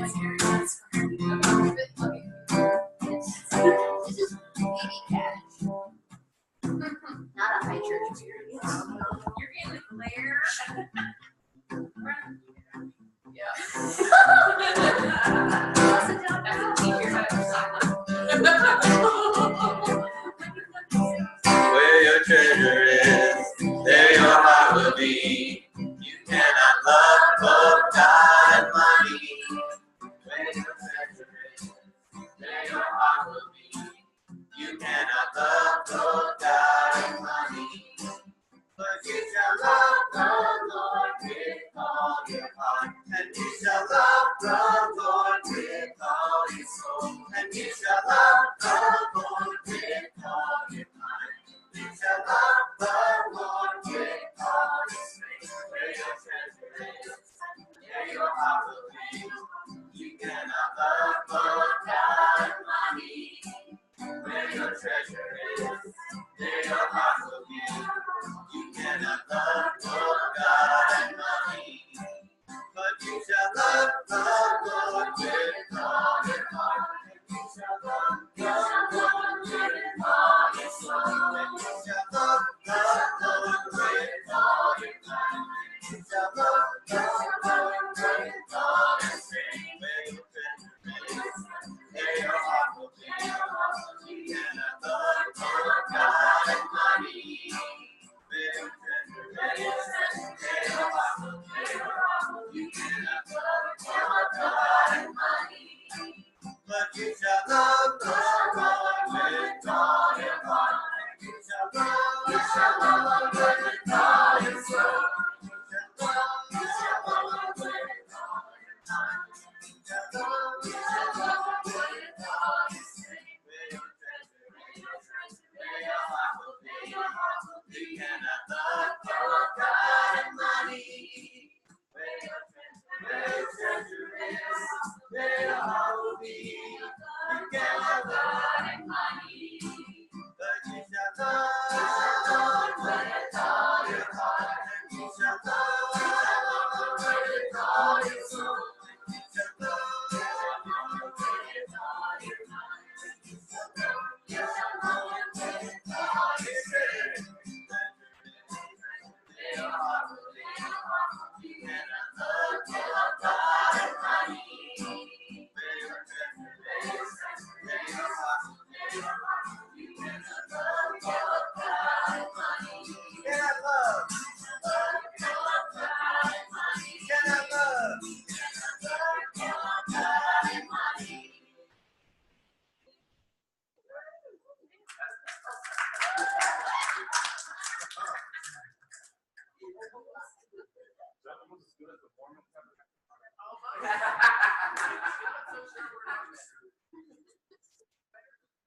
This is baby cash. Not a high church experience. You're in the glare. Yeah. Sit down. That's a t-shirt out of Salem. Where your treasure is, there your heart will be. You cannot love both God and money. Where your treasure is, there your heart will be. You cannot love both God and money. But you shall love the Lord with all your heart, and you shall love the Lord with all your soul, and you shall love the Lord with all your mind. You shall love the Lord with all your strength. Where your treasure is, there your heart will be. You cannot love both God and money. Where your treasure is, there your heart will be. You cannot love both God and money. But you shall love the Lord with all your heart. And you shall love the Lord with all your soul. And you shall love the Lord with all your mind. You shall love the Lord with all your strength. Where your treasure is, there your heart will be. You cannot love both God and money. Where your treasure is, there your heart will be. You cannot love both God and money. But you shall love the Lord with all your heart. You shall love the Lord with all your soul. You shall love the Lord with all your mind. You shall love the Lord with all your strength. Where your treasure is, there your heart will be. You cannot love both God and money. Where your treasure is, there your heart will be. You cannot love and money. But you shall love the Lord with all your heart. And you shall love the Lord with all your soul. And you shall love the Lord with all your mind. And you shall love the Lord with all your strength. There your heart will be. You cannot love both God and money. Where your treasure is, there your heart will be. You cannot love both God and money. You cannot love both God and money. You cannot love both God and money.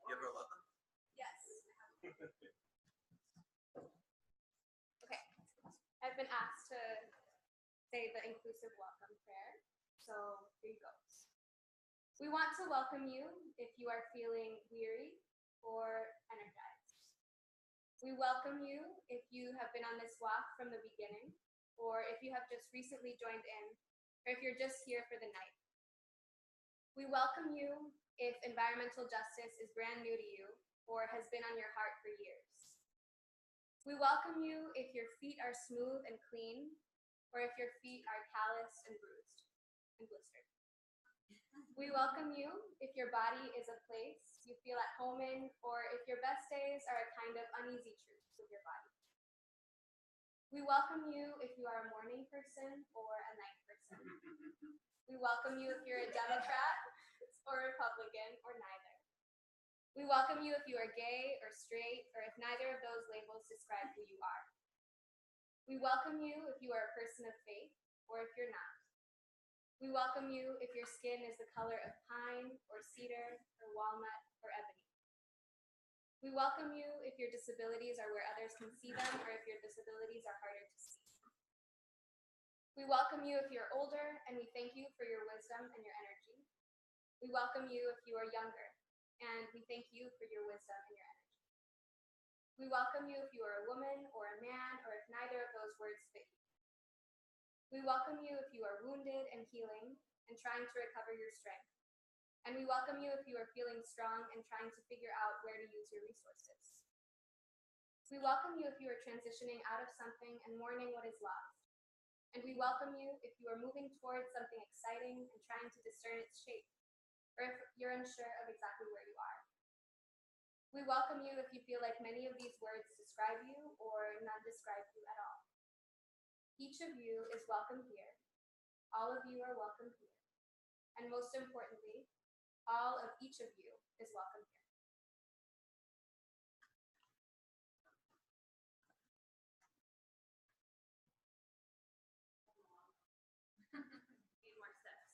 You ever love them? Yes. Okay. I've been asked to say the inclusive welcome prayer, so here goes. We want to welcome you if you are feeling weary or energized. We welcome you if you have been on this walk from the beginning, or if you have just recently joined in, or if you're just here for the night. We welcome you if environmental justice is brand new to you or has been on your heart for years. We welcome you if your feet are smooth and clean, or if your feet are calloused and bruised and blistered. We welcome you if your body is a place you feel at home in, or if your best days are a kind of uneasy truce with your body. We welcome you if you are a morning person or a night person. We welcome you if you're a Democrat or Republican or neither. We welcome you if you are gay or straight, or if neither of those labels describe who you are. We welcome you if you are a person of faith, or if you're not. We welcome you if your skin is the color of pine, or cedar, or walnut, or ebony. We welcome you if your disabilities are where others can see them, or if your disabilities are harder to see. We welcome you if you're older, and we thank you for your wisdom and your energy. We welcome you if you are younger, and we thank you for your wisdom and your energy. We welcome you if you are a woman or a man, or if neither of those words fit you. We welcome you if you are wounded and healing, and trying to recover your strength. And we welcome you if you are feeling strong and trying to figure out where to use your resources. We welcome you if you are transitioning out of something and mourning what is lost. And we welcome you if you are moving towards something exciting and trying to discern its shape, or if you're unsure of exactly where you are. We welcome you if you feel like many of these words describe you or none describe you at all. Each of you is welcome here. All of you are welcome here. And most importantly, all of each of you is welcome here. Need more steps.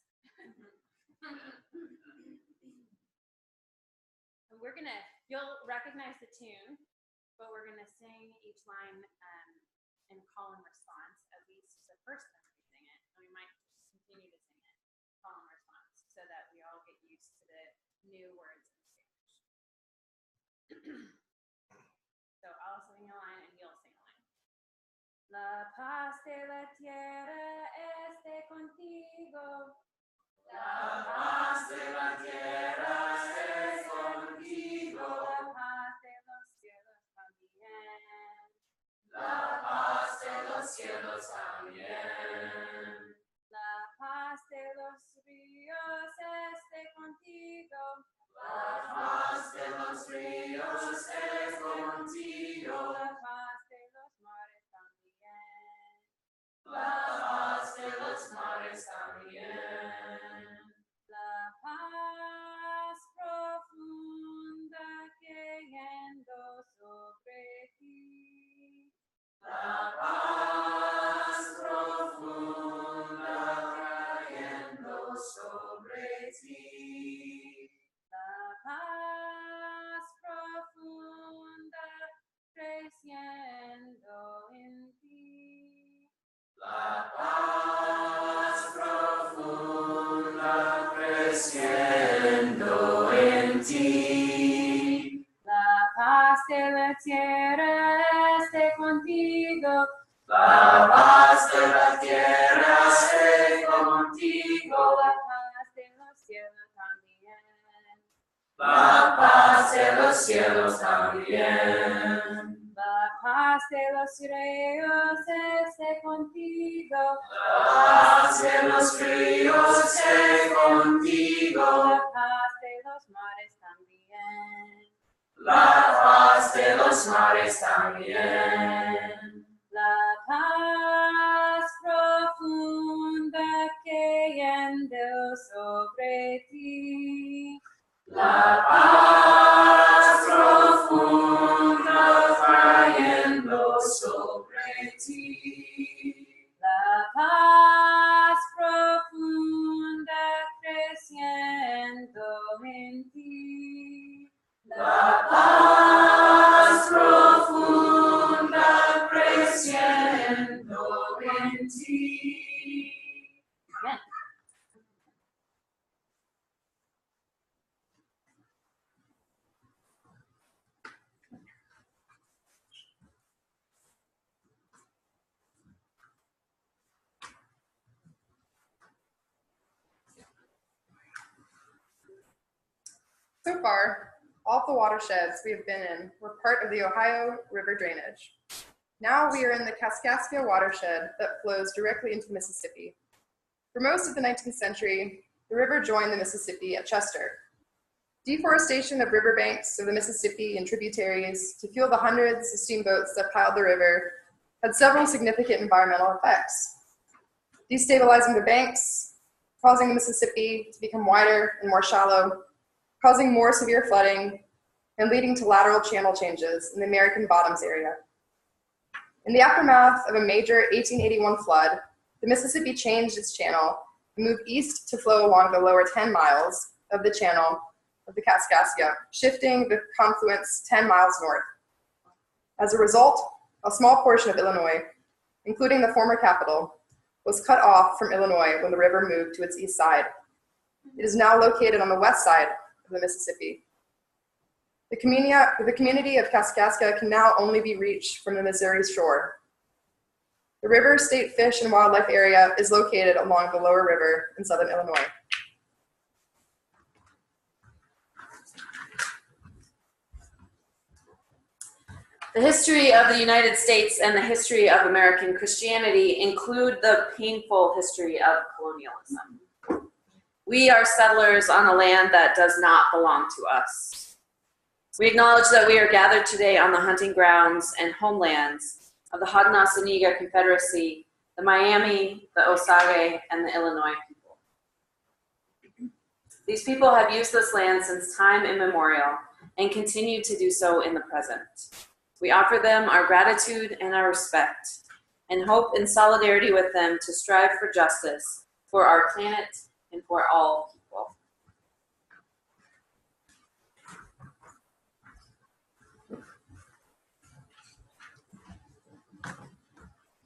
And you'll recognize the tune, but we're gonna sing each line in call and response, at least the first time we sing it. And we might just continue to sing it, call and response, so that we all get used to the new words in Spanish. So I'll sing a line and you'll sing a line. La paz de la tierra esté contigo. La paz de la tierra es contigo. La paz de los cielos también. La paz de los cielos también. La paz de los ríos esté contigo. La paz de los ríos es contigo. La paz de los mares también. La paz de los mares también. La paz profunda cayendo sobre ti. La paz profunda cayendo sobre ti. La paz profunda creciendo en ti. La paz profunda creciendo en ti. La paz de la tierra esté contigo. La paz de la tierra esté contigo. La paz de los cielos también. La paz de los cielos también. La paz de los ríos esté contigo. La paz de los ríos esté contigo. La paz de los mares también. La paz de los mares también. La paz profunda cayendo sobre ti. La paz profunda cayendo sobre ti. La paz profunda creciendo en ti. La paz profunda creciendo en ti. Amen. So far, all of the watersheds we have been in were part of the Ohio River drainage. Now we are in the Kaskaskia watershed that flows directly into the Mississippi. For most of the 19th century, the river joined the Mississippi at Chester. Deforestation of riverbanks of the Mississippi and tributaries to fuel the hundreds of steamboats that piled the river had several significant environmental effects. Destabilizing the banks, causing the Mississippi to become wider and more shallow, causing more severe flooding, and leading to lateral channel changes in the American Bottoms area. In the aftermath of a major 1881 flood, the Mississippi changed its channel and moved east to flow along the lower 10 miles of the channel of the Kaskaskia, shifting the confluence 10 miles north. As a result, a small portion of Illinois, including the former capital, was cut off from Illinois when the river moved to its east side. It is now located on the west side of the Mississippi. The community of Kaskaskia can now only be reached from the Missouri shore. The River State Fish and Wildlife Area is located along the lower river in southern Illinois. The history of the United States and the history of American Christianity include the painful history of colonialism. We are settlers on a land that does not belong to us. We acknowledge that we are gathered today on the hunting grounds and homelands of the Haudenosaunee Confederacy, the Miami, the Osage, and the Illinois people. These people have used this land since time immemorial and continue to do so in the present. We offer them our gratitude and our respect, and hope in solidarity with them to strive for justice for our planet and for all people.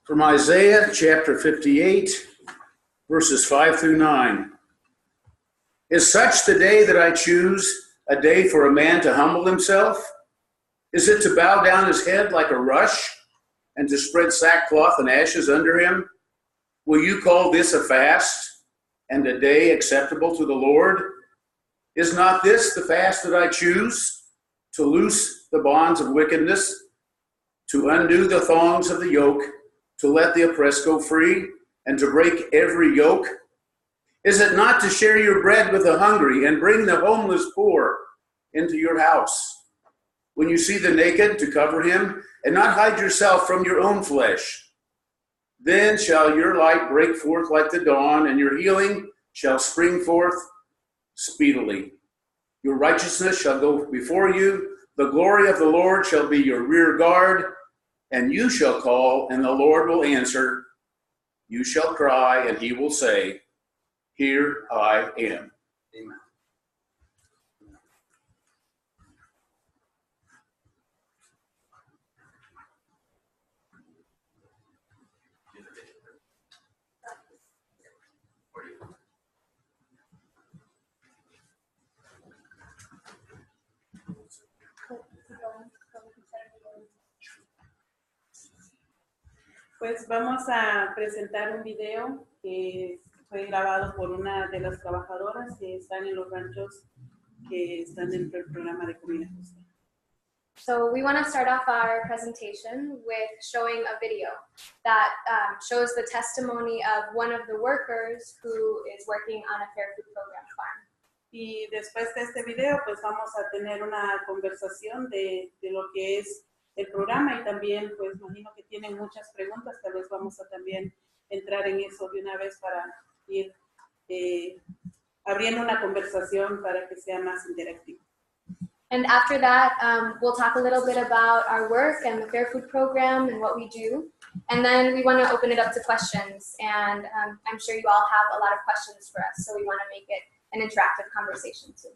From Isaiah chapter 58, verses 5 through 9. Is such the day that I choose, a day for a man to humble himself? Is it to bow down his head like a rush and to spread sackcloth and ashes under him? Will you call this a fast and a day acceptable to the Lord? Is not this the fast that I choose? To loose the bonds of wickedness, to undo the thongs of the yoke, to let the oppressed go free, and to break every yoke? Is it not to share your bread with the hungry and bring the homeless poor into your house? When you see the naked, to cover him, and not hide yourself from your own flesh. Then shall your light break forth like the dawn, and your healing shall spring forth speedily. Your righteousness shall go before you. The glory of the Lord shall be your rear guard, and you shall call, and the Lord will answer. You shall cry, and he will say, Here I am. Amen. Pues vamos a presentar un video que fue grabado por una de las trabajadoras que están en los ranchos que están dentro del programa de comida justa. So we want to start off our presentation with showing a video that shows the testimony of one of the workers who is working on a fair food program farm. Y después de este video, pues vamos a tener una conversación de lo que es el programa y también, pues imagino que tienen muchas preguntas, tal vez vamos a también entrar en eso de una vez para ir abriendo una conversación para que sea más interactivo. And after that, we'll talk a little bit about our work and the Fair Food Program and what we do. And then we want to open it up to questions. And I'm sure you all have a lot of questions for us, so we want to make it an interactive conversation too.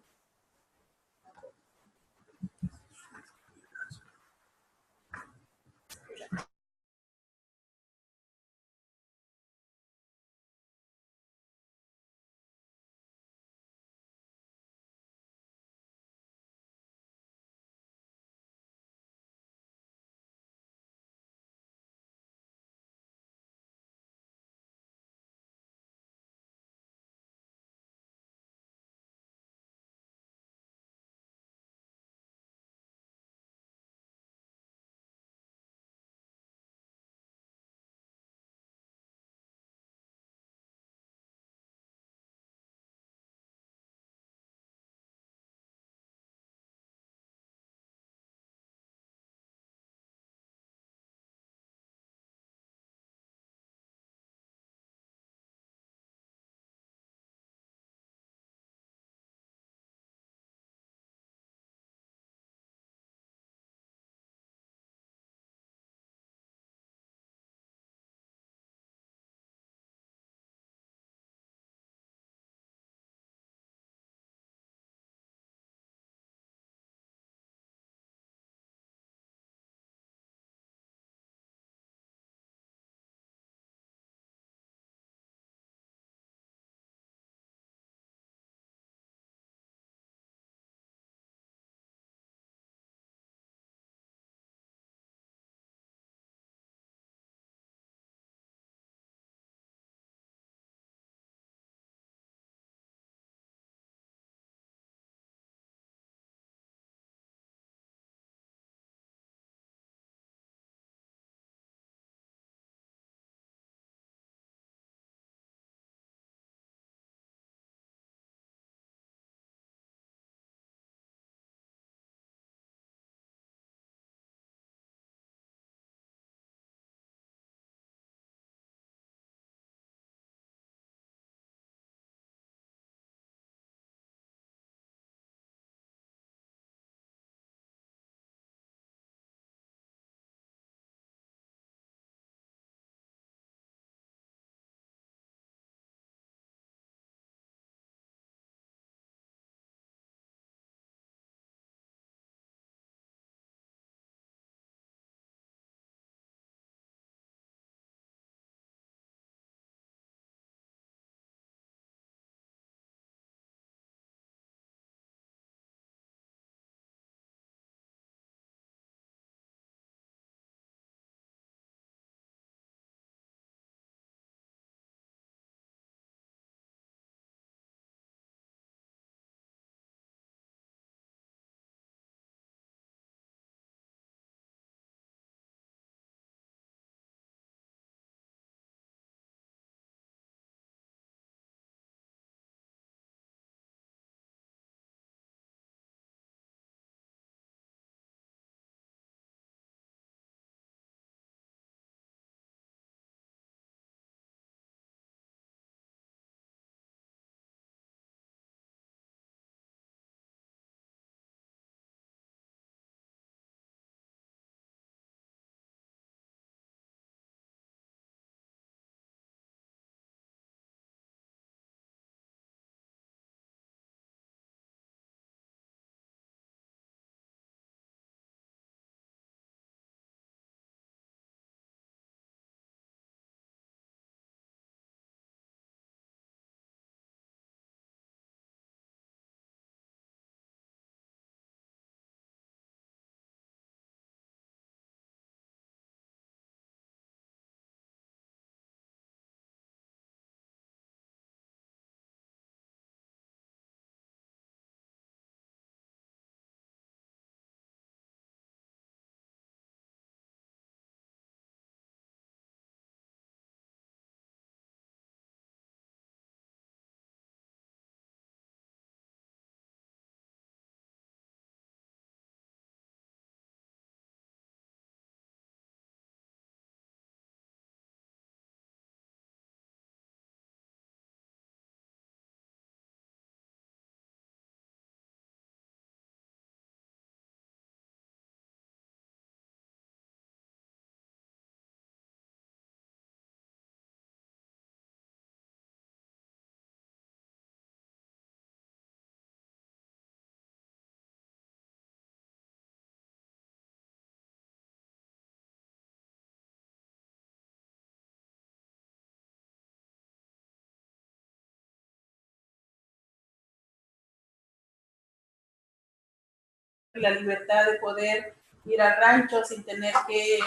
la libertad de poder ir al rancho sin tener que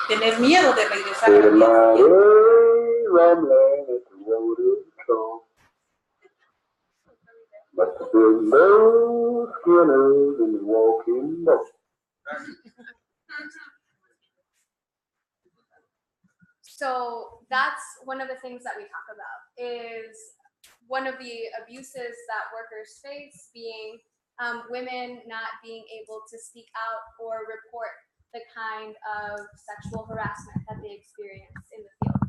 tener miedo de regresar al día So that's one of the things that we talk about, is one of the abuses that workers face being women not being able to speak out or report the kind of sexual harassment that they experience in the fields.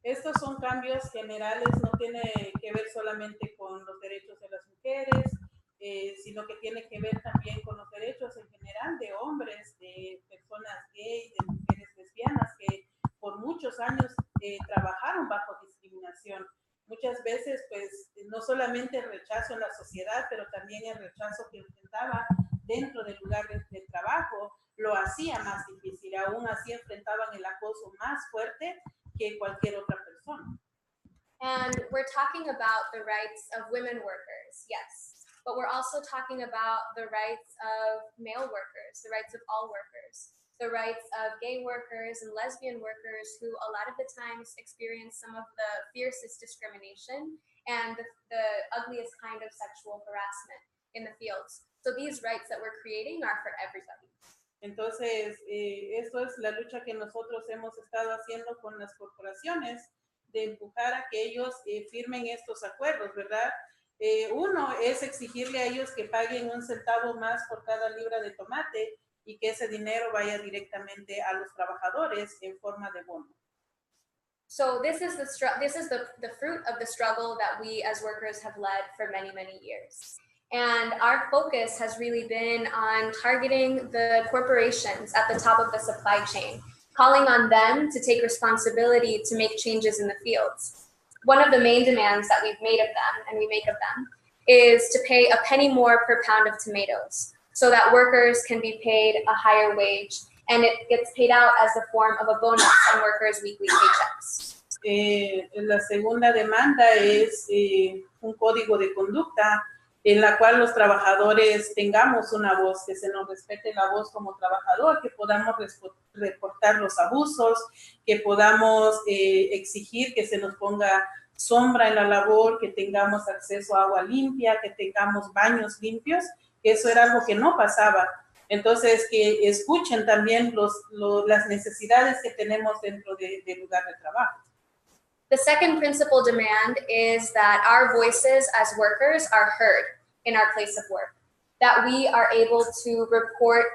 Estos son cambios generales, no tiene que ver solamente con los derechos de las mujeres, sino que tiene que ver también con los derechos en general de hombres, de personas gays, de mujeres lesbianas que por muchos años trabajaron bajo discriminación. Muchas veces, pues, no solamente el rechazo en la sociedad, pero también el rechazo que enfrentaba dentro del lugar de trabajo lo hacía más difícil. Aún así enfrentaban el acoso más fuerte que cualquier otra persona. And we're talking about the rights of women workers, yes, but we're also talking about the rights of male workers, the rights of all workers, the rights of gay workers and lesbian workers who a lot of the times experience some of the fiercest discrimination and the ugliest kind of sexual harassment in the fields. So these rights that we're creating are for everybody. Entonces, esto es la lucha que nosotros hemos estado haciendo con las corporaciones, de empujar a que ellos firmen estos acuerdos, ¿verdad? Uno es exigirle a ellos que paguen 1 centavo más por cada libra de tomate y que ese dinero vaya directamente a los trabajadores en forma de bono. So this is the fruit of the struggle that we as workers have led for many, many years. And our focus has really been on targeting the corporations at the top of the supply chain, calling on them to take responsibility to make changes in the fields. One of the main demands that we've made of them, and we make of them, is to pay a penny more per pound of tomatoes so that workers can be paid a higher wage, and it gets paid out as a form of a bonus on workers' weekly paychecks. La segunda demanda es un código de conducta en la cual los trabajadores tengamos una voz, que se nos respete la voz como trabajador, que podamos reportar los abusos, que podamos exigir que se nos ponga sombra en la labor, que tengamos acceso a agua limpia, que tengamos baños limpios, que eso era algo que no pasaba. Entonces, que escuchen también las necesidades que tenemos dentro del lugar de trabajo. The second principal demand is that our voices as workers are heard in our place of work, that we are able to report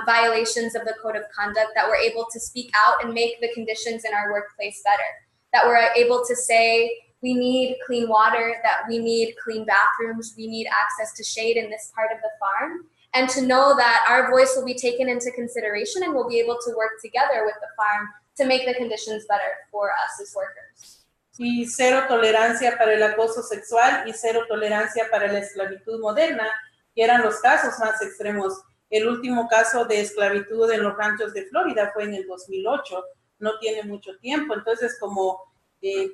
violations of the code of conduct, that we're able to speak out and make the conditions in our workplace better, that we're able to say we need clean water, that we need clean bathrooms, we need access to shade in this part of the farm, and to know that our voice will be taken into consideration and we'll be able to work together with the farm to make the conditions better for us as workers. Y cero tolerancia para el acoso sexual y cero tolerancia para la esclavitud moderna, que eran los casos más extremos. El último caso de esclavitud en los ranchos de Florida fue en el 2008, no tiene mucho tiempo. Entonces, como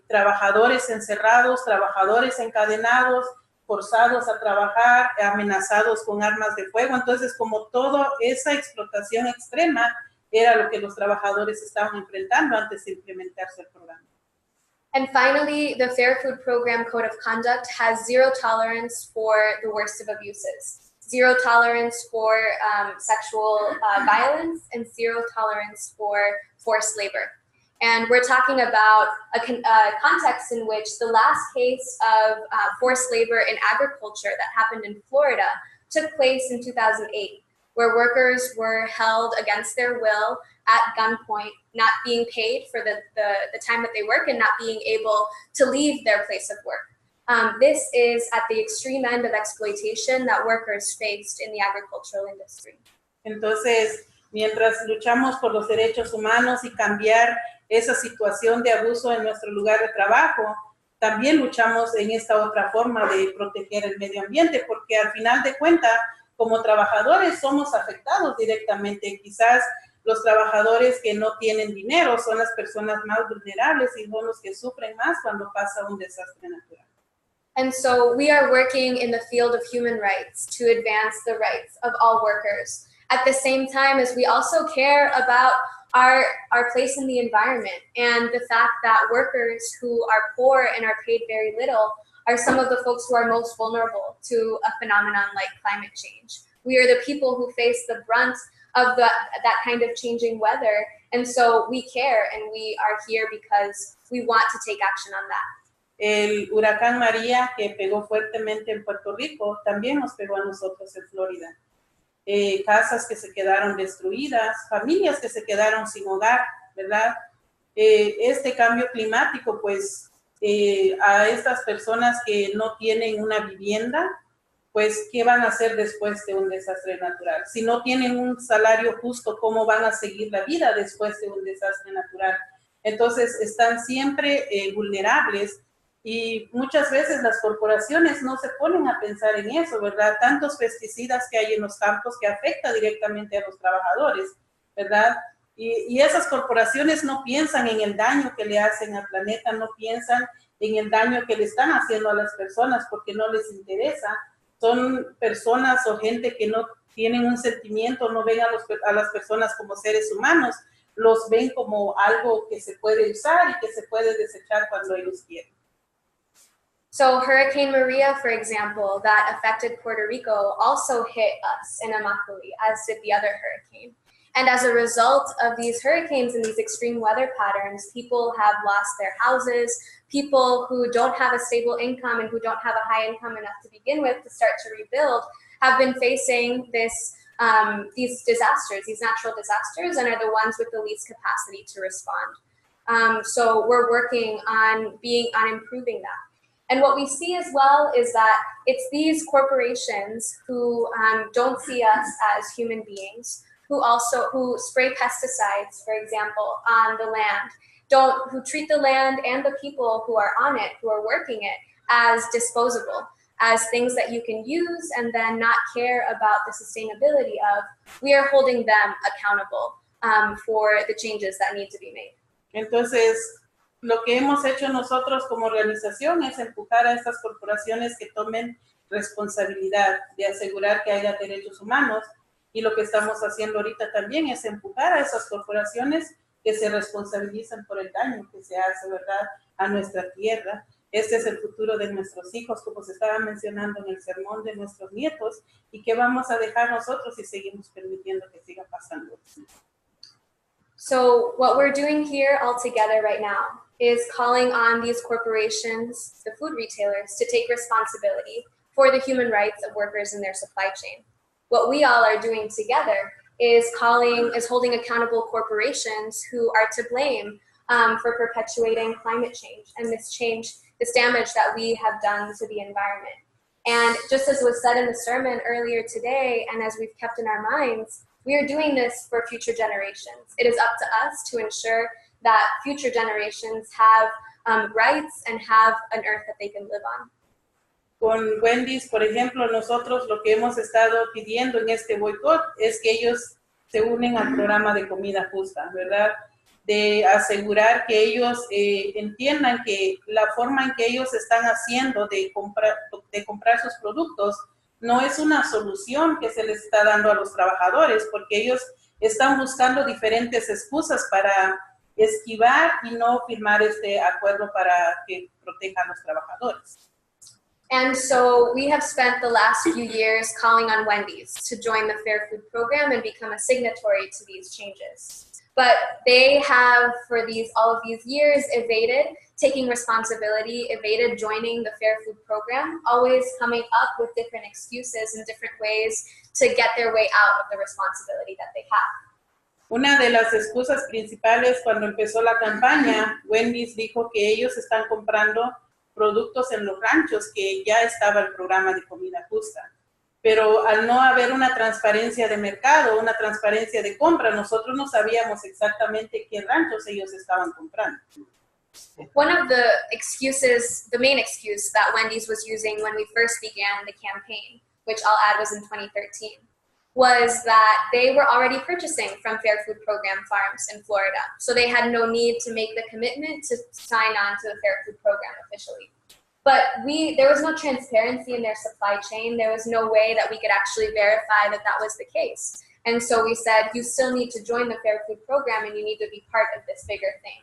trabajadores encerrados, trabajadores encadenados, forzados a trabajar, amenazados con armas de fuego. Entonces, como toda esa explotación extrema era lo que los trabajadores estaban enfrentando antes de implementarse el programa. And finally, the Fair Food Program Code of Conduct has zero tolerance for the worst of abuses, zero tolerance for sexual violence, and zero tolerance for forced labor. And we're talking about a context in which the last case of forced labor in agriculture that happened in Florida took place in 2008, where workers were held against their will at gunpoint, not being paid for the time that they work and not being able to leave their place of work. This is at the extreme end of exploitation that workers faced in the agricultural industry. Entonces, mientras luchamos por los derechos humanos y cambiar esa situación de abuso en nuestro lugar de trabajo, también luchamos en esta otra forma de proteger el medio ambiente, porque al final de cuentas, como trabajadores somos afectados directamente. Quizás los trabajadores que no tienen dinero son las personas más vulnerables y son los que sufren más cuando pasa un desastre natural. And so we are working in the field of human rights to advance the rights of all workers, at the same time as we also care about our place in the environment and the fact that workers who are poor and are paid very little are some of the folks who are most vulnerable to a phenomenon like climate change. We are the people who face the brunt of that kind of changing weather, and so we care and we are here because we want to take action on that. El huracán María, que pegó fuertemente en Puerto Rico, también nos pegó a nosotros en Florida. Casas que se quedaron destruidas, familias que se quedaron sin hogar, ¿verdad? Este cambio climático, pues, a estas personas que no tienen una vivienda, pues, ¿qué van a hacer después de un desastre natural? Si no tienen un salario justo, ¿cómo van a seguir la vida después de un desastre natural? Entonces, están siempre vulnerables. Y muchas veces las corporaciones no se ponen a pensar en eso, ¿verdad? Tantos pesticidas que hay en los campos que afecta directamente a los trabajadores, ¿verdad? Y esas corporaciones no piensan en el daño que le hacen al planeta, no piensan en el daño que le están haciendo a las personas porque no les interesa. Son personas o gente que no tienen un sentimiento, no ven a las personas como seres humanos, los ven como algo que se puede usar y que se puede desechar cuando ellos quieren. So Hurricane Maria, for example, that affected Puerto Rico also hit us in Immokalee, as did the other hurricane. And as a result of these hurricanes and these extreme weather patterns, people have lost their houses. People who don't have a stable income and who don't have a high income enough to begin with to start to rebuild have been facing these disasters, these natural disasters, and are the ones with the least capacity to respond. So we're working on improving that. And what we see as well is that it's these corporations who don't see us as human beings, who spray pesticides, for example, on the land, who treat the land and the people who are on it, who are working it, as disposable, as things that you can use and then not care about the sustainability of. We are holding them accountable for the changes that need to be made. Entonces, lo que hemos hecho nosotros como organización es empujar a estas corporaciones que tomen responsabilidad de asegurar que haya derechos humanos, y lo que estamos haciendo ahorita también es empujar a esas corporaciones que se responsabilizan por el daño que se hace, ¿verdad?, a nuestra tierra. Este es el futuro de nuestros hijos, como se estaba mencionando en el sermón, de nuestros nietos, y qué vamos a dejar nosotros si seguimos permitiendo que siga pasando. So what we're doing here all together right now is calling on these corporations, the food retailers, to take responsibility for the human rights of workers in their supply chain. What we all are doing together is holding accountable corporations who are to blame for perpetuating climate change and this damage that we have done to the environment. And just as was said in the sermon earlier today, and as we've kept in our minds, we are doing this for future generations. It is up to us to ensure that future generations have rights and have an earth that they can live on. Con Wendy's, por ejemplo, nosotros lo que hemos estado pidiendo en este boicot es que ellos se unen al programa de comida justa, ¿verdad? De asegurar que ellos entiendan que la forma en que ellos están haciendo de comprar sus productos no es una solución que se les está dando a los trabajadores, porque ellos están buscando diferentes excusas para esquivar y no firmar este acuerdo para que proteja a los trabajadores. And so we have spent the last few years calling on Wendy's to join the Fair Food Program and become a signatory to these changes. But they have, for all of these years, evaded taking responsibility, evaded joining the Fair Food Program, always coming up with different excuses and different ways to get their way out of the responsibility that they have. Una de las excusas principales cuando empezó la campaña, Wendy's dijo que ellos están comprando productos en los ranchos, que ya estaba el programa de comida justa. Pero al no haber una transparencia de mercado, una transparencia de compra, nosotros no sabíamos exactamente qué ranchos ellos estaban comprando. One of the excuses, the main excuse that Wendy's was using when we first began the campaign, which I'll add was in 2013, was that they were already purchasing from Fair Food Program farms in Florida. So they had no need to make the commitment to sign on to the Fair Food Program officially. But there was no transparency in their supply chain. There was no way that we could actually verify that that was the case. And so we said, you still need to join the Fair Food Program and you need to be part of this bigger thing.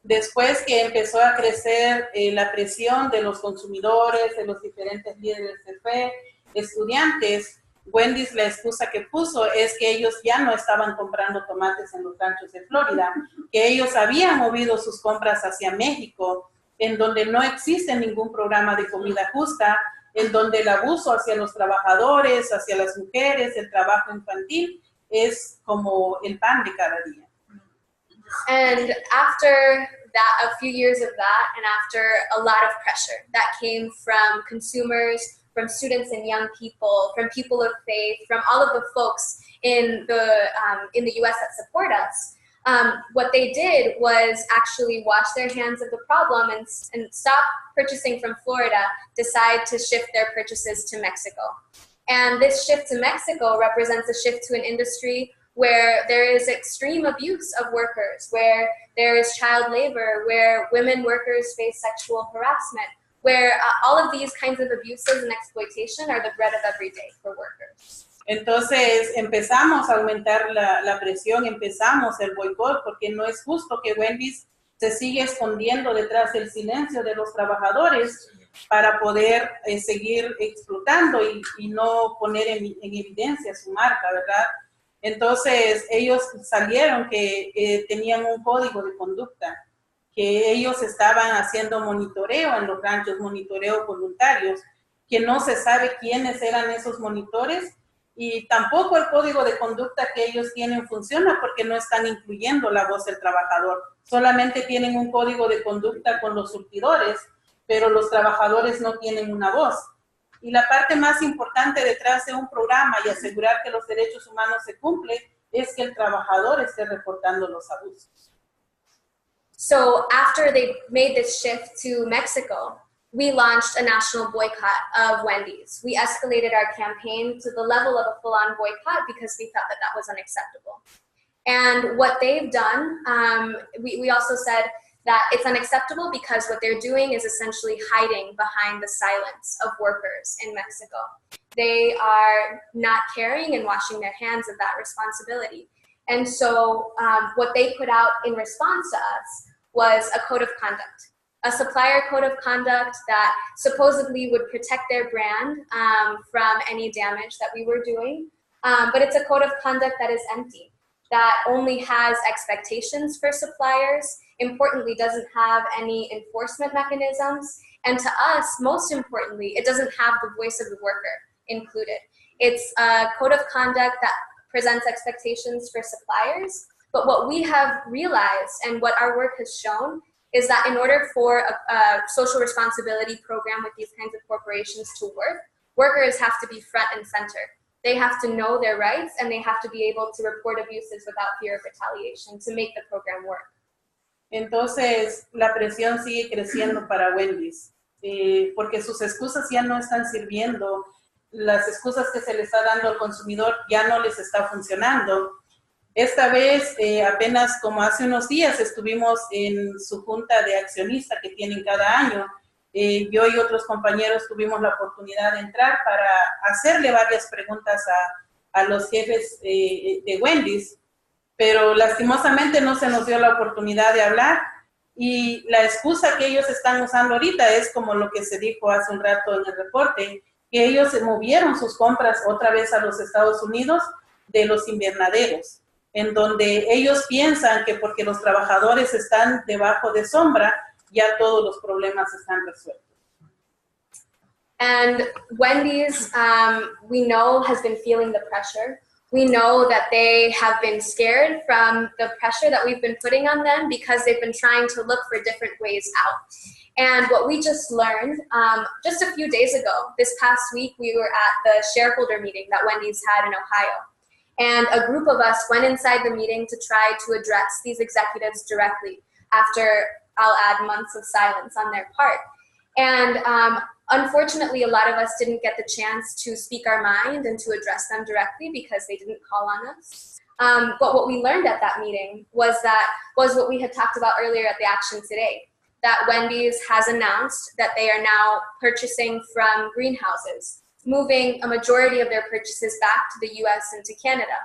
Después que empezó a crecer la presión de los consumidores, de los diferentes líderes de fe, estudiantes, Wendy's la excusa que puso es que ellos ya no estaban comprando tomates en los ranchos de Florida, que ellos habían movido sus compras hacia México, en donde no existe ningún programa de comida justa, en donde el abuso hacia los trabajadores, hacia las mujeres, el trabajo infantil, es como el pan de cada día. And after that, a few years of that, and after a lot of pressure that came from consumers, from students and young people, from people of faith, from all of the folks in the U.S. that support us, what they did was actually wash their hands of the problem and stop purchasing from Florida, decide to shift their purchases to Mexico. And this shift to Mexico represents a shift to an industry where there is extreme abuse of workers, where there is child labor, where women workers face sexual harassment, where all of these kinds of abuses and exploitation are the bread of every day for workers. Entonces empezamos a aumentar la presión, empezamos el boicot, porque no es justo que Wendy's se siga escondiendo detrás del silencio de los trabajadores para poder seguir explotando y no poner en evidencia su marca, ¿verdad? Entonces ellos salieron que tenían un código de conducta, que ellos estaban haciendo monitoreo en los ranchos, monitoreo voluntarios, que no se sabe quiénes eran esos monitores y tampoco el código de conducta que ellos tienen funciona porque no están incluyendo la voz del trabajador. Solamente tienen un código de conducta con los surtidores, pero los trabajadores no tienen una voz. Y la parte más importante detrás de un programa y asegurar que los derechos humanos se cumplen es que el trabajador esté reportando los abusos. So after they made this shift to Mexico, we launched a national boycott of Wendy's. We escalated our campaign to the level of a full-on boycott because we thought that that was unacceptable. And what they've done, we also said that it's unacceptable because what they're doing is essentially hiding behind the silence of workers in Mexico. They are not caring and washing their hands of that responsibility. And so what they put out in response to us was a code of conduct, a supplier code of conduct that supposedly would protect their brand from any damage that we were doing. But it's a code of conduct that is empty, that only has expectations for suppliers, importantly doesn't have any enforcement mechanisms, and to us, most importantly, it doesn't have the voice of the worker included. It's a code of conduct that presents expectations for suppliers, but what we have realized and what our work has shown is that in order for a social responsibility program with these kinds of corporations to work, workers have to be front and center. They have to know their rights and they have to be able to report abuses without fear of retaliation to make the program work. Entonces, la presión sigue creciendo para Wendy's, porque sus excusas ya no están sirviendo, las excusas que se le está dando al consumidor ya no les está funcionando. Esta vez, apenas como hace unos días, estuvimos en su junta de accionistas que tienen cada año. Yo y otros compañeros tuvimos la oportunidad de entrar para hacerle varias preguntas a los jefes de Wendy's, pero lastimosamente no se nos dio la oportunidad de hablar y la excusa que ellos están usando ahorita es como lo que se dijo hace un rato en el reporte, que ellos movieron sus compras otra vez a los Estados Unidos de los invernaderos, en donde ellos piensan que porque los trabajadores están debajo de sombra, ya todos los problemas están resueltos. And Wendy's, we know, has been feeling the pressure. We know that they have been scared from the pressure that we've been putting on them because they've been trying to look for different ways out. And what we just learned, just a few days ago, this past week, we were at the shareholder meeting that Wendy's had in Ohio. And a group of us went inside the meeting to try to address these executives directly after, I'll add, months of silence on their part. And unfortunately, a lot of us didn't get the chance to speak our mind and to address them directly because they didn't call on us. But what we learned at that meeting was what we had talked about earlier at the Action Today, that Wendy's has announced that they are now purchasing from greenhouses, moving a majority of their purchases back to the US and to Canada.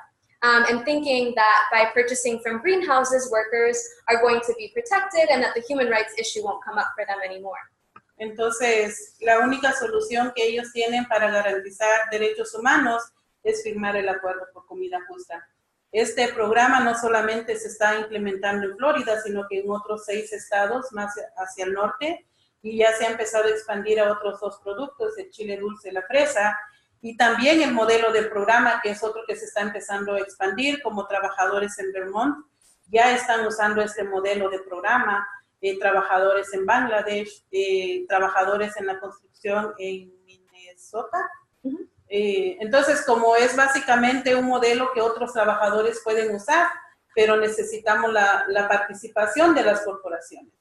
And thinking that by purchasing from greenhouses, workers are going to be protected and that the human rights issue won't come up for them anymore. Entonces, la única solución que ellos tienen para garantizar derechos humanos es firmar el acuerdo por comida justa. Este programa no solamente se está implementando en Florida, sino que en otros 6 estados más hacia el norte, y ya se ha empezado a expandir a otros 2 productos, el chile dulce y la fresa, y también el modelo del programa, que es otro que se está empezando a expandir, como trabajadores en Vermont, ya están usando este modelo de programa, trabajadores en Bangladesh, trabajadores en la construcción en Minnesota. Entonces, como es básicamente un modelo que otros trabajadores pueden usar, pero necesitamos la participación de las corporaciones.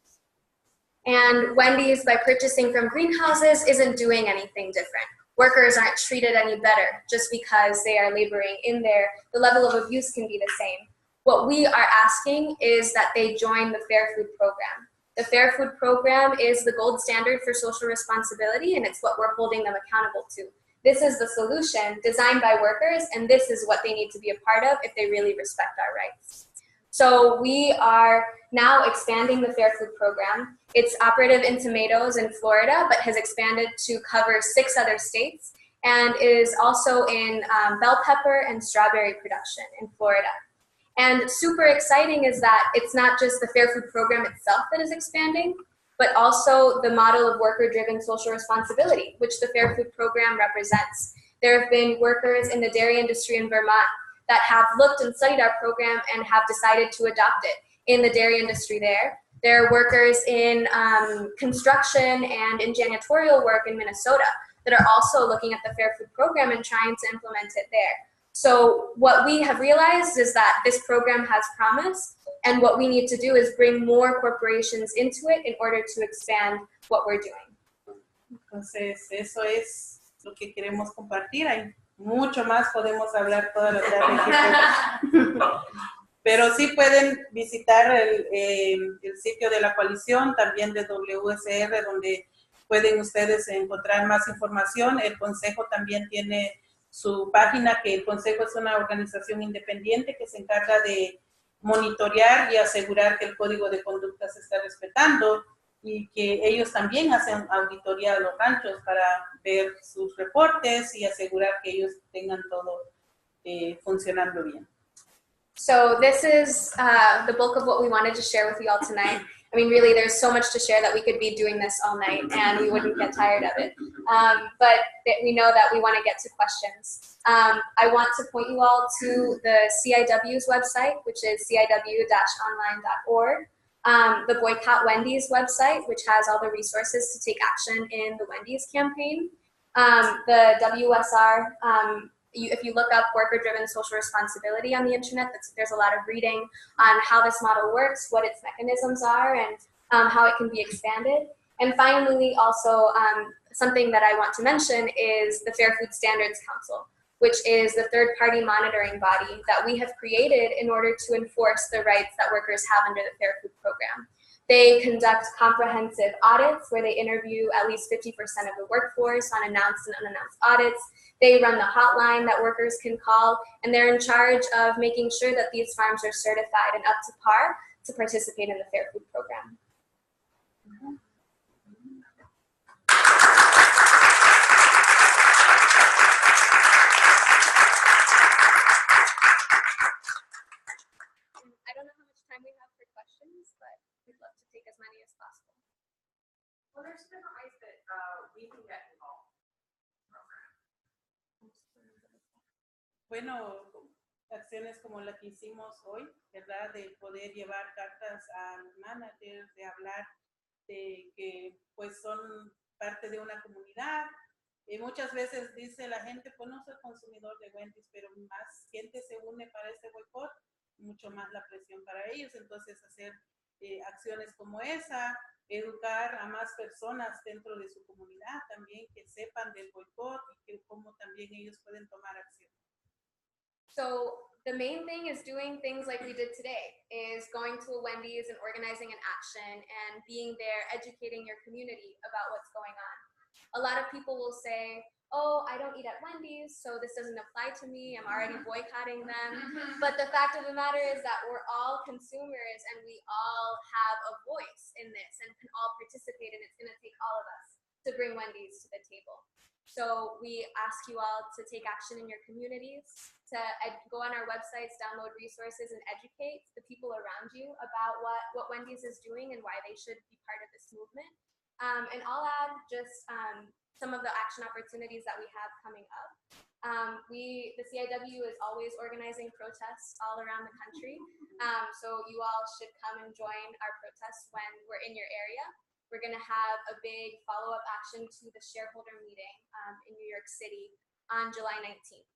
And Wendy's, by purchasing from greenhouses, isn't doing anything different. Workers aren't treated any better just because they are laboring in there. The level of abuse can be the same. What we are asking is that they join the Fair Food Program. The Fair Food Program is the gold standard for social responsibility, and it's what we're holding them accountable to. This is the solution designed by workers, and this is what they need to be a part of if they really respect our rights. So we are now expanding the Fair Food Program. It's operative in tomatoes in Florida, but has expanded to cover 6 other states, and is also in bell pepper and strawberry production in Florida. And super exciting is that it's not just the Fair Food Program itself that is expanding, but also the model of worker-driven social responsibility, which the Fair Food Program represents. There have been workers in the dairy industry in Vermont that have looked and studied our program and have decided to adopt it in the dairy industry there. There are workers in construction and in janitorial work in Minnesota that are also looking at the Fair Food Program and trying to implement it there. So what we have realized is that this program has promise, and what we need to do is bring more corporations into it in order to expand what we're doing. Entonces, eso es lo que queremos compartir. Hay mucho más, podemos hablar toda la tarde. Pero sí pueden visitar el sitio de la coalición, también de WSR, donde pueden ustedes encontrar más información. El Consejo también tiene su página, que el Consejo es una organización independiente que se encarga de monitorear y asegurar que el Código de Conducta se está respetando, y que ellos también hacen auditoría a los ranchos para ver sus reportes y asegurar que ellos tengan todo funcionando bien. So this is the bulk of what we wanted to share with you all tonight. I mean, really, there's so much to share that we could be doing this all night and we wouldn't get tired of it. But we know that we want to get to questions. I want to point you all to the CIW's website, which is ciw-online.org. The Boycott Wendy's website, which has all the resources to take action in the Wendy's campaign. The WSR, if you look up worker-driven social responsibility on the internet, there's a lot of reading on how this model works, what its mechanisms are, and how it can be expanded. And finally, also, something that I want to mention is the Fair Food Standards Council, which is the third-party monitoring body that we have created in order to enforce the rights that workers have under the Fair Food Program. They conduct comprehensive audits where they interview at least 50% of the workforce on announced and unannounced audits. They run the hotline that workers can call, and they're in charge of making sure that these farms are certified and up to par to participate in the Fair Food Program. I don't know how much time we have for questions, but we'd love to take as many as possible. Well, there's different ways that we can get involved. Bueno, acciones como la que hicimos hoy, ¿verdad? De poder llevar cartas al manager, de hablar de que pues son parte de una comunidad. Muchas veces dice la gente, pues no soy consumidor de Wendy's, pero más gente se une para este boicot, mucho más la presión para ellos. Entonces hacer acciones como esa, educar a más personas dentro de su comunidad también, que sepan del boicot y que cómo también ellos pueden tomar acción. So The main thing is doing things like we did today, is going to a Wendy's and organizing an action and being there, educating your community about what's going on. A lot of people will say, oh, I don't eat at Wendy's, so this doesn't apply to me, I'm already boycotting them. But the fact of the matter is that we're all consumers and we all have a voice in this and can all participate, and it's gonna take all of us to bring Wendy's to the table. So we ask you all to take action in your communities, to go on our websites, download resources, and educate the people around you about what Wendy's is doing and why they should be part of this movement. And I'll add just some of the action opportunities that we have coming up. The CIW is always organizing protests all around the country. So you all should come and join our protests when we're in your area. We're going to have a big follow-up action to the shareholder meeting in New York City on July 19th.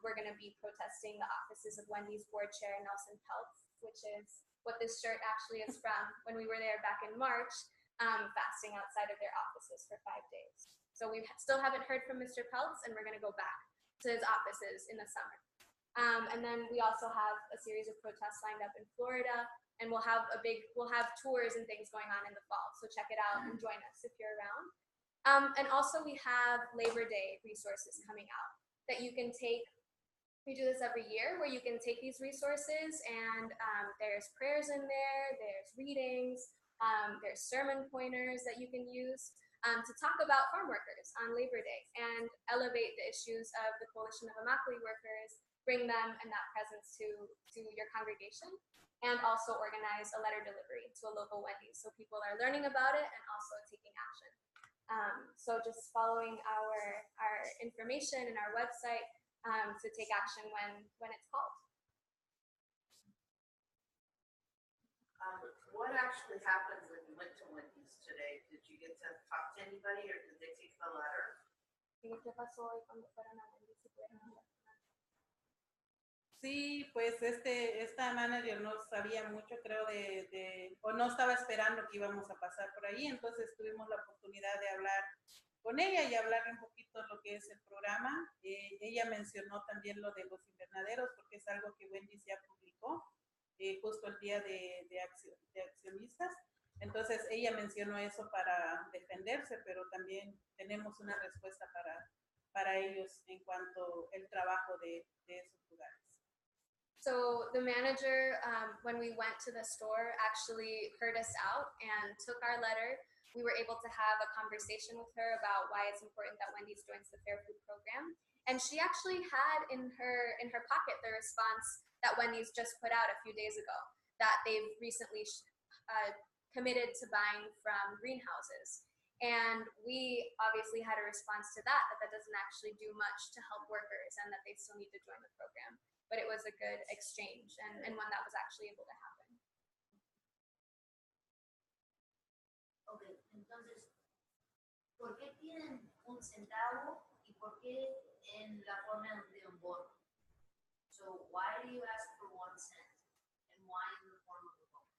We're going to be protesting the offices of Wendy's board chair, Nelson Peltz, which is what this shirt actually is from when we were there back in March, fasting outside of their offices for 5 days. So we still haven't heard from Mr. Peltz, and we're going to go back to his offices in the summer. And then we also have a series of protests lined up in Florida, and we'll have tours and things going on in the fall. So check it out and join us if you're around. And also we have Labor Day resources coming out that you can take. We do this every year where you can take these resources, and there's prayers in there, there's readings, there's sermon pointers that you can use to talk about farm workers on Labor Day and elevate the issues of the Coalition of Immokalee Workers, bring them and that presence to your congregation, and also organize a letter delivery to a local Wendy's so people are learning about it and also taking action. So just following our information and our website to take action when it's called. What actually happened when you went to Wendy's today? Did you get to talk to anybody, or did they take the letter? ¿Qué pasó hoy cuando fueron a Wendy's? Sí, pues esta manager no sabía mucho, creo, o no estaba esperando que íbamos a pasar por ahí, entonces tuvimos la oportunidad de hablar con ella y hablarle un poquito lo que es el programa. Ella mencionó también lo de los invernaderos, porque es algo que Wendy's ya publicó, justo el día de accionistas. Entonces ella mencionó eso para defenderse, pero también tenemos una respuesta para ellos en cuanto al trabajo de esos lugares. So the manager, when we went to the store, actually heard us out and took our letter. We were able to have a conversation with her about why it's important that Wendy's joins the Fair Food Program. And she actually had in her pocket the response that Wendy's just put out a few days ago, that they've recently committed to buying from greenhouses. And we obviously had a response to that doesn't actually do much to help workers and that they still need to join the program. But it was a good exchange and one that was actually able to happen. Okay, entonces, ¿por qué piden un centavo y por qué en la forma de un bono? So why do you ask for 1 cent and why in the form of a bono?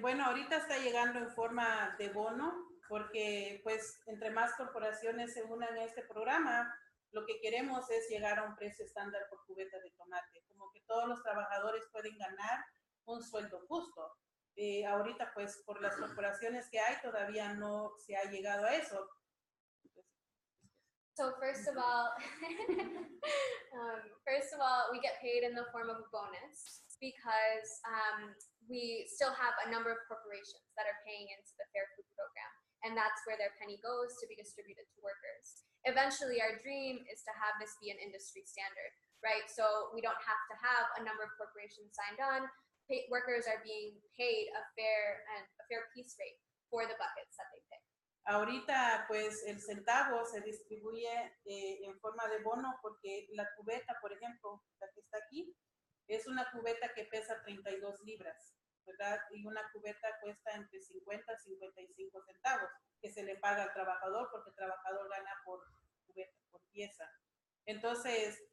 Bueno, ahorita está llegando en forma de bono porque pues entre más corporaciones se unan a este programa, lo que queremos es llegar a un precio estándar por cubeta de tomate, como que todos los trabajadores pueden ganar un sueldo justo. Ahorita pues por las corporaciones que hay todavía no se ha llegado a eso. So first of all, we get paid in the form of a bonus because we still have a number of corporations that are paying into the Fair Food Program, and that's where their penny goes to be distributed to workers. Eventually, our dream is to have this be an industry standard, right? So we don't have to have a number of corporations signed on. Workers are being paid a fair piece rate for the buckets that they pick. Ahorita, pues, el centavo se distribuye en forma de bono porque la cubeta, por ejemplo, la que está aquí, es una cubeta que pesa 32 libras, ¿verdad? Y una cubeta cuesta entre 50 y 55 centavos, que se le paga al trabajador porque el trabajador gana por cubeta, por pieza. Entonces,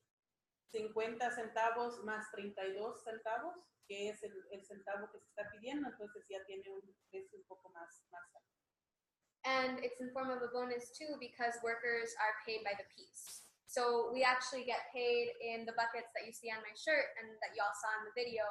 50 centavos más 32 centavos, que es el centavo que se está pidiendo, entonces ya tiene un precio un poco más alto. And it's in form of a bonus too because workers are paid by the piece. So we actually get paid in the buckets that you see on my shirt and that y'all saw in the video.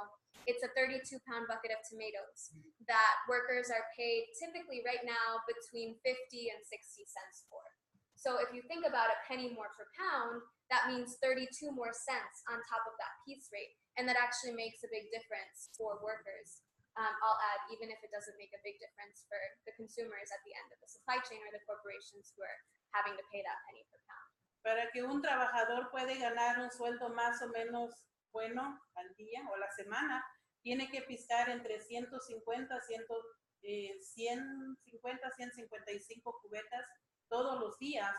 It's a 32-pound bucket of tomatoes that workers are paid typically right now between 50 and 60 cents for. So if you think about a penny more per pound, that means 32 more cents on top of that piece rate. And that actually makes a big difference for workers. I'll add, even if it doesn't make a big difference for the consumers at the end of the supply chain or the corporations who are having to pay that penny per pound. Para que un trabajador puede ganar un sueldo más o menos bueno al día o a la semana, tiene que piscar entre 150, 155 cubetas todos los días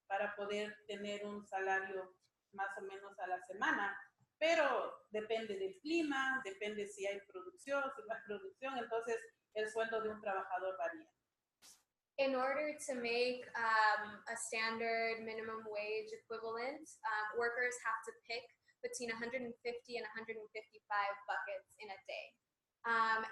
para poder tener un salario más o menos a la semana. Pero depende del clima, depende si hay producción, si no hay producción, entonces el sueldo de un trabajador varía. In order to make a standard minimum wage equivalent, workers have to pick between 150 and 155 buckets in a day.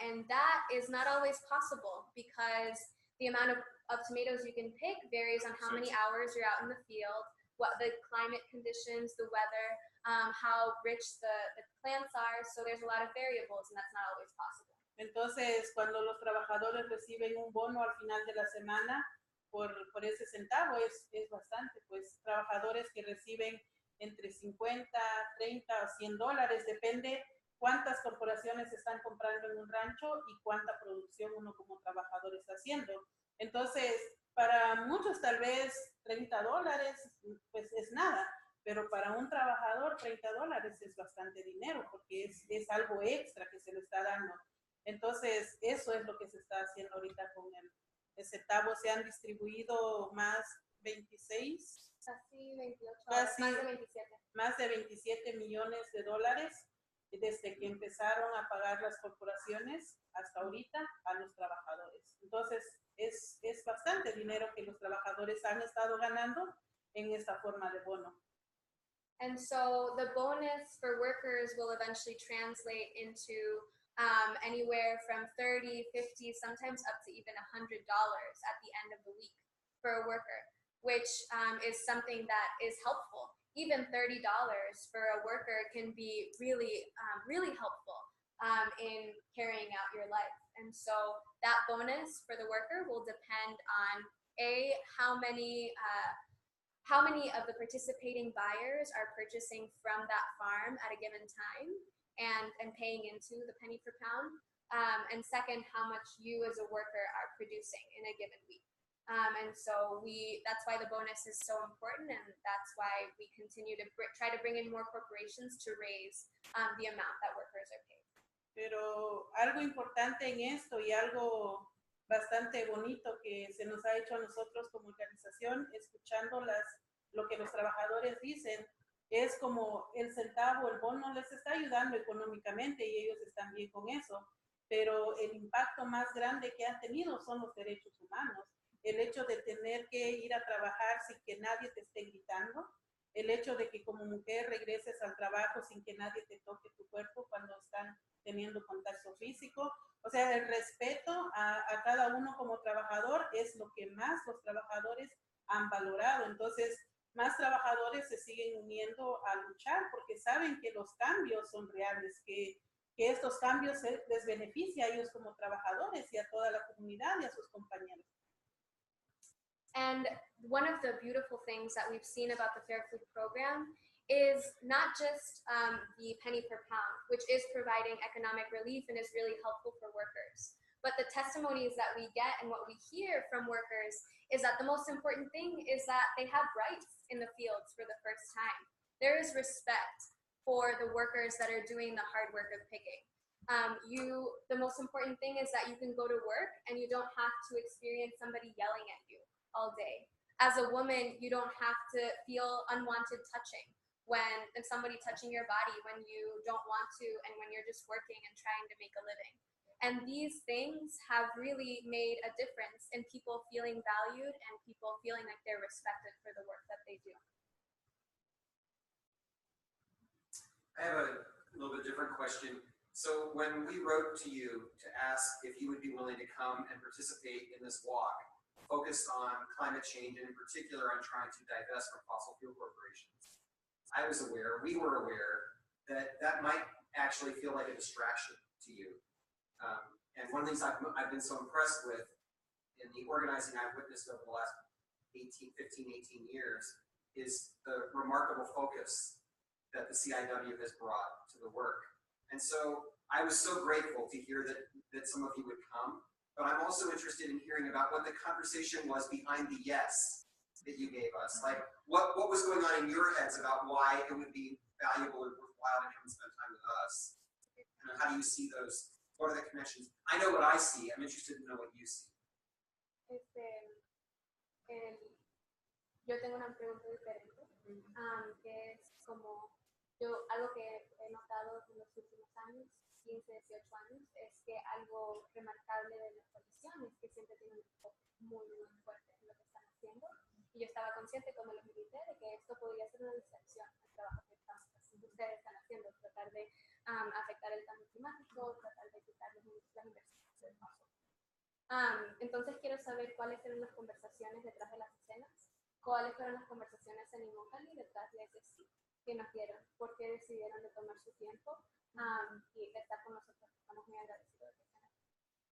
And that is not always possible because the amount of tomatoes you can pick varies on how many hours you're out in the field, what the climate conditions, the weather, how rich the plants are. So there's a lot of variables and that's not always possible. Entonces, cuando los trabajadores reciben un bono al final de la semana por ese centavo, es bastante, pues trabajadores que reciben entre 50, 30 o 100 dólares, depende cuántas corporaciones están comprando en un rancho y cuánta producción uno como trabajador está haciendo. Entonces, para muchos tal vez 30 dólares pues es nada, pero para un trabajador 30 dólares es bastante dinero porque es algo extra que se le está dando. Entonces, eso es lo que se está haciendo ahorita con el centavo. Se han distribuido más 26, Casi 28, casi más de 27. Más de 27 millones de dólares desde que empezaron a pagar las corporaciones hasta ahorita a los trabajadores. Entonces, es bastante dinero que los trabajadores han estado ganando en esta forma de bono. And so the bonus for workers will eventually translate into anywhere from 30, 50, sometimes up to even $100 at the end of the week for a worker, which is something that is helpful. Even $30 for a worker can be really, really helpful in carrying out your life. And so that bonus for the worker will depend on how many of the participating buyers are purchasing from that farm at a given time and paying into the penny per pound. And second, how much you as a worker are producing in a given week. And so that's why the bonus is so important, and that's why we continue to try to bring in more corporations to raise the amount that workers are paid. Pero algo importante en esto y algo bastante bonito que se nos ha hecho a nosotros como organización, escuchando lo que los trabajadores dicen, es como el centavo, el bono les está ayudando económicamente y ellos están bien con eso, pero el impacto más grande que han tenido son los derechos humanos. El hecho de tener que ir a trabajar sin que nadie te esté gritando, el hecho de que como mujer regreses al trabajo sin que nadie te toque tu cuerpo cuando están teniendo contacto físico. O sea, el respeto a cada uno como trabajador es lo que más los trabajadores han valorado. Entonces, más trabajadores se siguen uniendo a luchar porque saben que los cambios son reales, que estos cambios les beneficia a ellos como trabajadores y a toda la comunidad y a sus compañeros. And one of the beautiful things that we've seen about the Fair Food Program is not just the penny per pound, which is providing economic relief and is really helpful for workers. But the testimonies that we get and what we hear from workers is that the most important thing is that they have rights in the fields for the first time. There is respect for the workers that are doing the hard work of picking. The most important thing is that you can go to work and you don't have to experience somebody yelling at you all day. As a woman, you don't have to feel unwanted touching when somebody touching your body when you don't want to and when you're just working and trying to make a living. And these things have really made a difference in people feeling valued and people feeling like they're respected for the work that they do. I have a little bit different question. So when we wrote to you to ask if you would be willing to come and participate in this walk, focused on climate change, and in particular on trying to divest from fossil fuel corporations, we were aware that that might actually feel like a distraction to you. And one of the things I've been so impressed with in the organizing I've witnessed over the last 18 years is the remarkable focus that the CIW has brought to the work. And so I was so grateful to hear that some of you would come, but I'm also interested in hearing about what the conversation was behind the yes that you gave us. Like, what was going on in your heads about why it would be valuable and worthwhile to come and spend time with us? And how do you see those? What are the connections? I know what I see. I'm interested to know what you see. Yo tengo una pregunta diferente, que es como, algo que he notado en los últimos años, 15, 18 años, es que algo remarcable de nuestra misión es que siempre tienen un enfoque muy, muy fuerte en lo que están haciendo. Y yo estaba consciente cuando los invité de que esto podría ser una distracción al trabajo que ustedes están haciendo, tratar de afectar el cambio climático, tratar de quitar las inversiones del paso. Entonces quiero saber cuáles eran las conversaciones detrás de las escenas, cuáles fueron las conversaciones en Immokalee detrás de ese sí que nos dieron, por qué decidieron de tomar su tiempo y de estar con nosotros. Estamos muy agradecidos.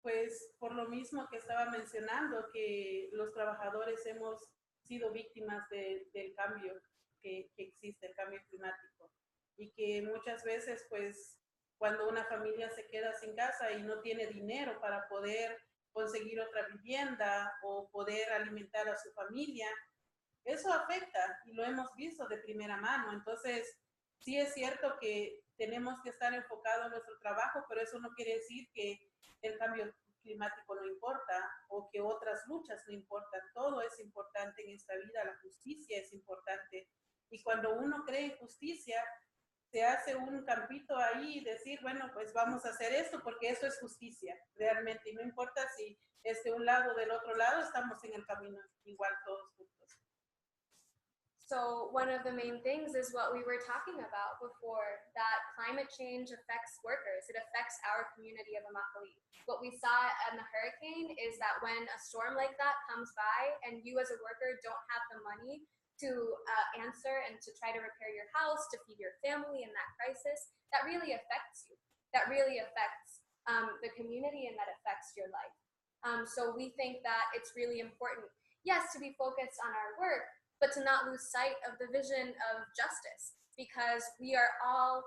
Pues por lo mismo que estaba mencionando, que los trabajadores hemos sido víctimas del cambio que existe, el cambio climático, y que muchas veces, pues, cuando una familia se queda sin casa y no tiene dinero para poder conseguir otra vivienda o poder alimentar a su familia, eso afecta y lo hemos visto de primera mano. Entonces, sí es cierto que tenemos que estar enfocados en nuestro trabajo, pero eso no quiere decir que el cambio climático no importa o que otras luchas no importan. Todo es importante en esta vida, la justicia es importante. Y cuando uno cree en justicia, se hace un campito ahí y decir, bueno, pues vamos a hacer esto porque eso es justicia, realmente. Y no importa si es de un lado o del otro lado, estamos en el camino igual todos juntos. So one of the main things is what we were talking about before, that climate change affects workers. It affects our community of Immokalee. What we saw in the hurricane is that when a storm like that comes by and you as a worker don't have the money to answer and to try to repair your house, to feed your family in that crisis, that really affects you. That really affects the community, and that affects your life. So we think that it's really important, yes, to be focused on our work, but to not lose sight of the vision of justice, because we are all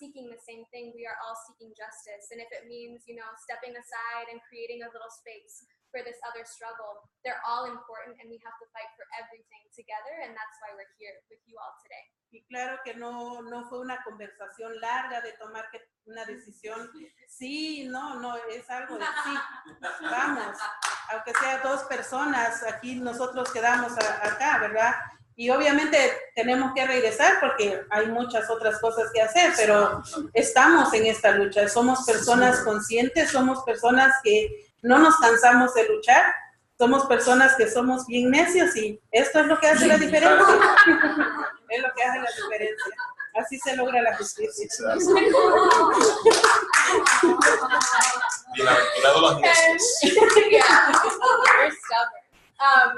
seeking the same thing. We are all seeking justice. And if it means, stepping aside and creating a little space for this other struggle, they're all important, and we have to fight for everything together, and that's why we're here with you all today. Y claro que no fue una conversación larga de tomar una decisión. Sí, no, es algo de sí. Vamos, aunque sea 2 personas, aquí nosotros quedamos acá, ¿verdad? Y obviamente tenemos que regresar porque hay muchas otras cosas que hacer, pero estamos en esta lucha. Somos personas conscientes, somos personas que no nos cansamos de luchar, somos personas que somos bien necios, y esto es lo que hace la diferencia. Es lo que hace la diferencia. Así se logra la justicia. Bienaventurados los necios. Yeah, we're stubborn.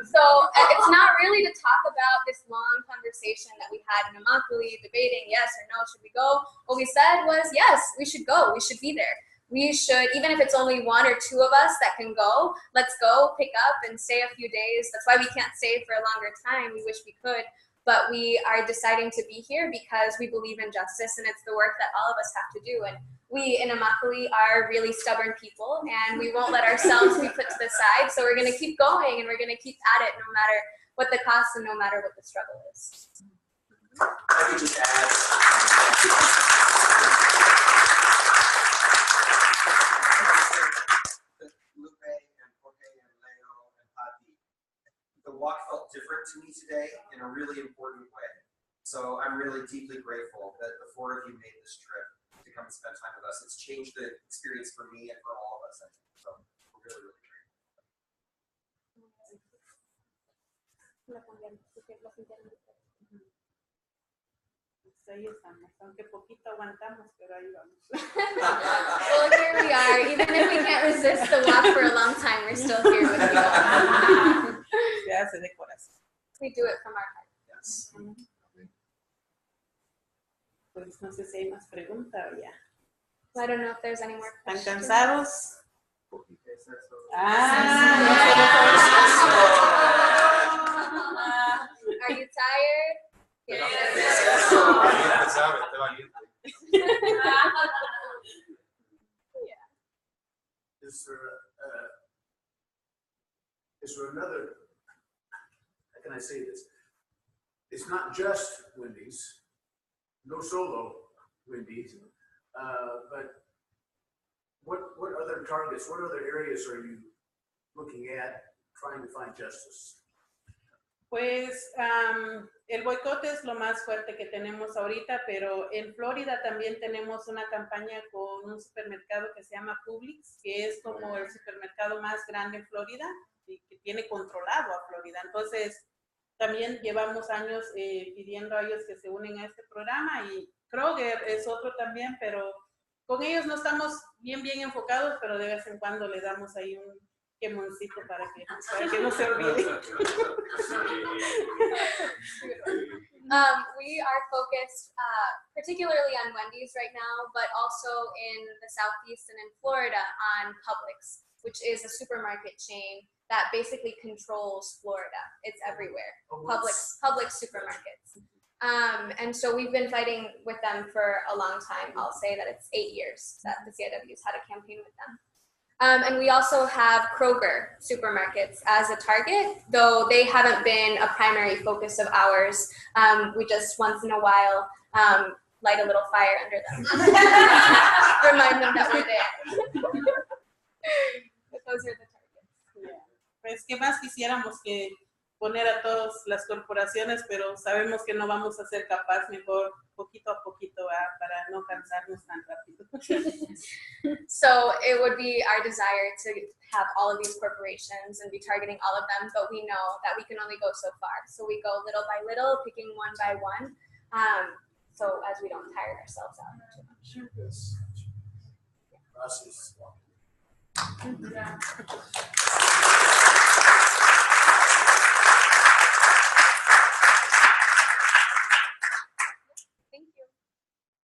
So it's not really to talk about this long conversation that we had in Immokalee, debating yes or no, should we go? What we said was, yes, we should go. We should be there. We should, even if it's only 1 or 2 of us that can go, let's go, pick up, and stay a few days. That's why we can't stay for a longer time. We wish we could. But we are deciding to be here because we believe in justice, and it's the work that all of us have to do. And we in Immokalee are really stubborn people, and we won't let ourselves be put to the side. So we're going to keep going, and we're going to keep at it no matter what the cost and no matter what the struggle is. I could just add, Lupe and Jorge and Leo and Pati, the walk felt different to me today in a really important way. So I'm really deeply grateful that the 4 of you made this trip to come and spend time with us. It's changed the experience for me and for all of us, I think. So we're really, really grateful. Pues ahí estamos, aunque poquito aguantamos, pero ahí vamos. Well, here we are. Even if we can't resist the walk for a long time, we're still here with you. Se hace de corazón. We do it from our heart. Yes. Pues no sé si hay más preguntas o ya. So I don't know if there's any more ¿Están questions. cansados? Are you tired? Is there another, how can I say this? It's not just Wendy's, no solo Wendy's, but what other targets, what other areas are you looking at trying to find justice? Pues el boicote es lo más fuerte que tenemos ahorita, pero en Florida también tenemos una campaña con un supermercado que se llama Publix, que es como el supermercado más grande en Florida y que tiene controlado a Florida. Entonces, también llevamos años pidiendo a ellos que se unen a este programa y Kroger es otro también, pero con ellos no estamos bien enfocados, pero de vez en cuando le damos ahí un quemoncito para que no se olvide. We are focused particularly on Wendy's right now, but also in the Southeast and in Florida on Publix, which is a supermarket chain that basically controls Florida. It's everywhere. Public supermarkets. And so we've been fighting with them for a long time. I'll say that it's 8 years that the CIW's had a campaign with them. And we also have Kroger supermarkets as a target, though they haven't been a primary focus of ours. We just once in a while light a little fire under them. Remind them that we're there. But those are the targets. Yeah. Pues, ¿qué más quisiéramos que poner a todas las corporaciones, pero sabemos que no vamos a ser capaces, mejor poquito a poquito para no cansarnos tan rápido. So it would be our desire to have all of these corporations and be targeting all of them, but we know that we can only go so far. So we go little by little, picking one by one, so as we don't tire ourselves out too much. Yes. Gracias. Thank you.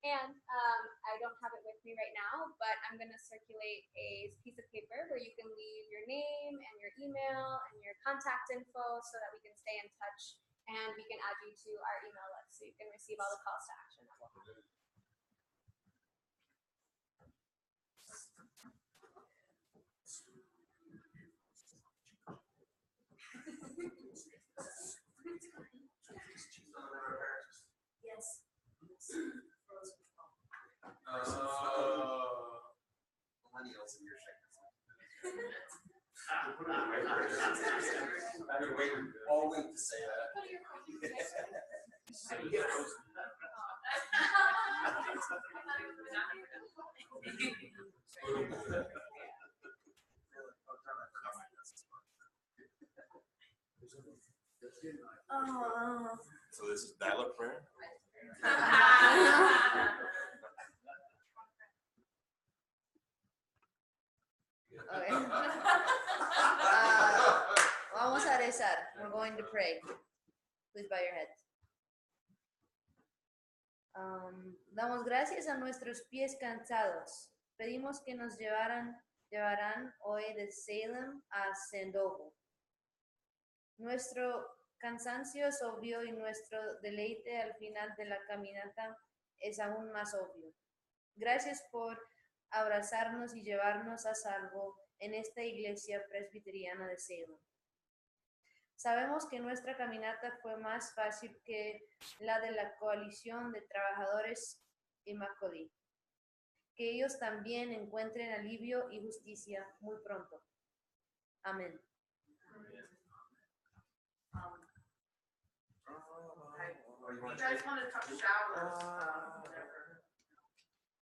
And I don't have it with me right now, but I'm going to circulate a piece of paper where you can leave your name and your email and your contact info so that we can stay in touch and we can add you to our email list so you can receive all the calls to action that we'll have. Yes. Millennials in your shaking. I've been waiting all week to say that. So this is dial-up prayer? Okay. Vamos a rezar. We're going to pray. Please bow your heads. Damos gracias a nuestros pies cansados. Pedimos que nos llevarán hoy de Salem a Sandoval. Nuestro cansancio es obvio y nuestro deleite al final de la caminata es aún más obvio. Gracias por abrazarnos y llevarnos a salvo en esta iglesia presbiteriana de Salem. Sabemos que nuestra caminata fue más fácil que la de la coalición de trabajadores Immokalee. Que ellos también encuentren alivio y justicia muy pronto. Amén. You guys want to talk showers?